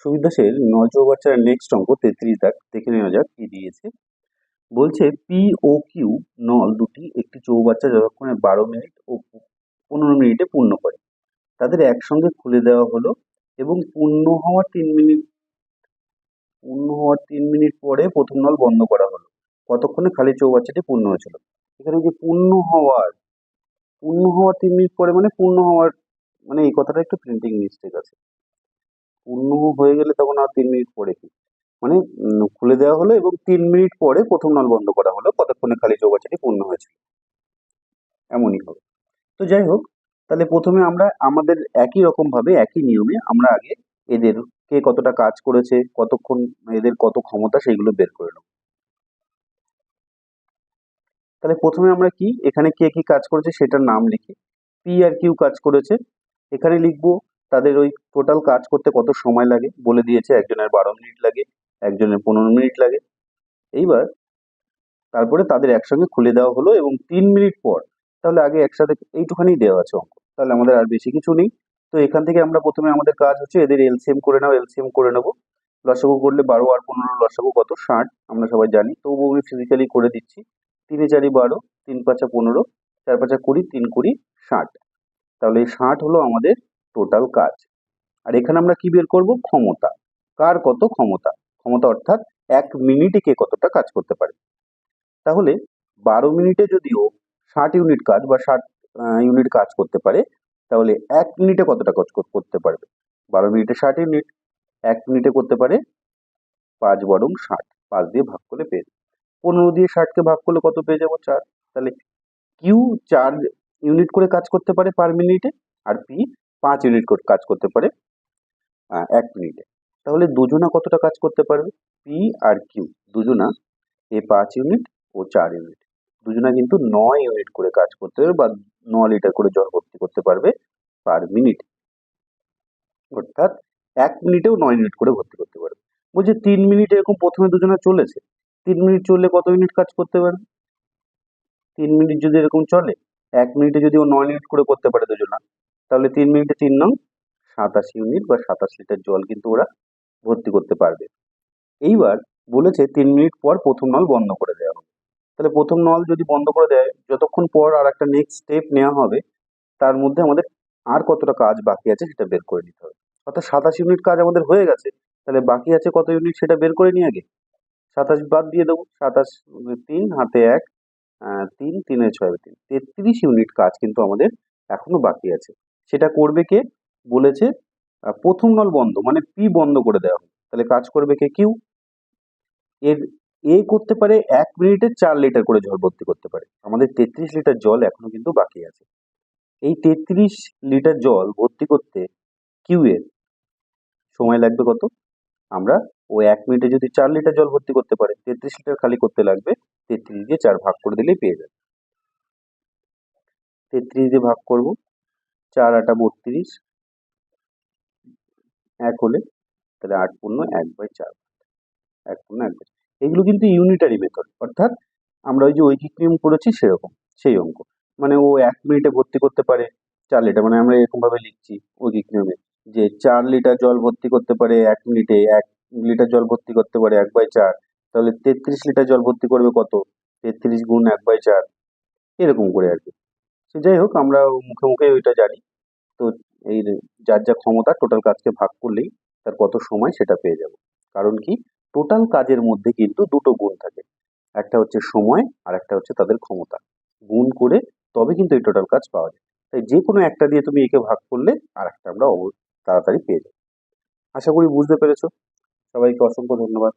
সুবিধাশের নয় চৌবাচ্চার নেক্সট অঙ্ক 33 দাগ দেখে নেওয়া যাক কি দিয়েছে। বলছে পি ও কিউ নল দুটি একটি চৌবাচ্চা যতক্ষণে 12 মিনিট ও 15 মিনিটে পূর্ণ করে তাদের একসঙ্গে খুলে দেওয়া হলো এবং পূর্ণ হওয়ার 3 মিনিট পরে প্রথম নল বন্ধ করা হলো। কতক্ষণে খালি চৌবাচ্চাটি পূর্ণ হয়েছিল? এখানে যে পূর্ণ হওয়ার 3 মিনিট পরে মানে পূর্ণ হওয়ার মানে এই কথাটা একটু প্রিন্টিং মিস্টেক আছে। পূর্ণ হয়ে গেলে তখন আর 3 মিনিট পরে কি মানে খুলে দেওয়া হলো এবং 3 মিনিট পরে প্রথম নল বন্ধ করা হলো, কতক্ষণে খালি চৌবাচ্চাটি পূর্ণ হয়েছিল, এমনই হবে। তো যাই হোক, তাহলে প্রথমে আমরা আমাদের একই রকম ভাবে একই নিয়মে আমরা আগে এদের কে কতটা কাজ করেছে, কতক্ষণ, এদের কত ক্ষমতা সেইগুলো বের করে নেব। তাহলে প্রথমে আমরা কি এখানে কে কি কাজ করেছে সেটার নাম লিখি। পি আর কিউ কাজ করেছে, এখানে লিখবো তাদের ওই টোটাল কাজ করতে কত সময় লাগে, বলে দিয়েছে একজনের 12 মিনিট লাগে, একজনের 15 মিনিট লাগে। এইবার তারপরে তাদের একসঙ্গে খুলে দেওয়া হলো এবং 3 মিনিট পর, তাহলে আগে একসাথে এইটুখানি দেওয়া আছে অঙ্ক, তাহলে আমাদের আর বেশি কিছু নেই। তো এখান থেকে আমরা প্রথমে আমাদের কাজ হচ্ছে এদের এলসিএম করে নাও, এলসিএম করে নেবো। লসাগু করলে 12 আর 15 লসাগু কত? 60, আমরা সবাই জানি, তবুও আমি ফিজিক্যালি করে দিচ্ছি। 3 4 12, 3 5 15, 4 5 20, 3 20 60। তাহলে এই 60 হলো আমাদের টোটাল কাজ। আর এখানে আমরা কি বের করব? ক্ষমতা। কার কত ক্ষমতা, ক্ষমতা অর্থাৎ 1 মিনিটে কে কতটা কাজ করতে পারে। তাহলে 12 মিনিটে যদিও 60 ইউনিট কাজ বা 60 ইউনিট কাজ করতে পারে, তাহলে 1 মিনিটে কতটা কাজ করতে পারবে? 12 মিনিটে 60 ইউনিট, 1 মিনিটে করতে পারে 5 বরং 60, 5 দিয়ে ভাগ করলে পেয়ে যাবো। 15 দিয়ে 60কে ভাগ করলে কত পেয়ে যাবো? 4। তাহলে কিউ 4 ইউনিট করে কাজ করতে পারে পার মিনিটে, আর পি 5 ইউনিট করে কাজ করতে পারে 1 মিনিটে। তাহলে দুজনা কতটা কাজ করতে পারবে? পি আর কিউ দুজনা, এ 5 ইউনিট ও 4 ইউনিট, দুজনা কিন্তু 9 ইউনিট করে কাজ করতে পারবে বা 9 লিটার করে জল ভর্তি করতে পারবে পার মিনিট, অর্থাৎ 1 মিনিটেও 9 ইউনিট করে ভর্তি করতে পারবে। বলছে 3 মিনিট এরকম প্রথমে দুজনা চলেছে, 3 মিনিট চললে কত ইউনিট কাজ করতে পারবে? 3 মিনিট যদি এরকম চলে, 1 মিনিটে যদি ও 9 ইউনিট করে করতে পারে দুজনা, তাহলে 3 মিনিটে 3 নং 27 ইউনিট বা 27 লিটার জল কিন্তু ওরা ভর্তি করতে পারবে। এইবার বলেছে 3 মিনিট পর প্রথম নল বন্ধ করে দেওয়া হবে। তাহলে প্রথম নল যদি বন্ধ করে দেয়, যতক্ষণ পর আর একটা নেক্সট স্টেপ নেওয়া হবে, তার মধ্যে আমাদের আর কতটা কাজ বাকি আছে সেটা বের করে নিতে হবে। অর্থাৎ 27 ইউনিট কাজ আমাদের হয়ে গেছে, তাহলে বাকি আছে কত ইউনিট সেটা বের করে নিই আগে। 27 বাদ দিয়ে দেবো, 27 3 হাতে 1, 3 3 6 3, 33 ইউনিট কাজ কিন্তু আমাদের এখনো বাকি আছে। সেটা করবে কে? বলেছে প্রথম নল বন্ধ মানে পি বন্ধ করে দেওয়া হবে, তাহলে কাজ করবে কে? কিউ। এর এ করতে পারে 1 মিনিটে 4 লিটার করে জল ভর্তি করতে পারে, আমাদের 33 লিটার জল এখনো কিন্তু বাকি আছে। এই 33 লিটার জল ভর্তি করতে কিউ এর সময় লাগবে কত? আমরা ও 1 মিনিটে যদি 4 লিটার জল ভর্তি করতে পারে, 33 লিটার খালি করতে লাগবে 33 দিয়ে 4 ভাগ করে দিলেই পেয়ে যাবে। 33 দিয়ে ভাগ করব, 4 8 32, 1 হলে তাহলে 8 পূর্ণ 1/4, 1 পূর্ণ 1/4। এগুলো কিন্তু ইউনিটারি মেথড, অর্থাৎ আমরা ওই যে ঐকিক নিয়ম করেছি সেরকম, সেই অঙ্ক। মানে ও 1 মিনিটে ভর্তি করতে পারে 4 লিটার, মানে আমরা এরকম ভাবে লিখছি ঐকিক নিয়মে যে 4 লিটার জল ভর্তি করতে পারে 1 মিনিটে, 1 লিটার জল ভর্তি করতে পারে 1/4, তাহলে 33 লিটার জল ভর্তি করবে কত? 33 গুণ 1/4, এরকম করে আর কি। তো যাই হোক, আমরা মুখে মুখে ওইটা জানি। তো এই যার যা ক্ষমতা টোটাল কাজকে ভাগ করলেই তার কত সময় সেটা পেয়ে যাব। কারণ কি, টোটাল কাজের মধ্যে কিন্তু দুটো গুণ থাকে, একটা হচ্ছে সময় আর একটা হচ্ছে তাদের ক্ষমতা, গুণ করে তবে কিন্তু এই টোটাল কাজ পাওয়া যায়। তাই যে কোনো একটা দিয়ে তুমি একে ভাগ করলে আর একটা আমরা তাড়াতাড়ি পেয়ে যাবো। আশা করি বুঝতে পেরেছো। সবাইকে অসংখ্য ধন্যবাদ।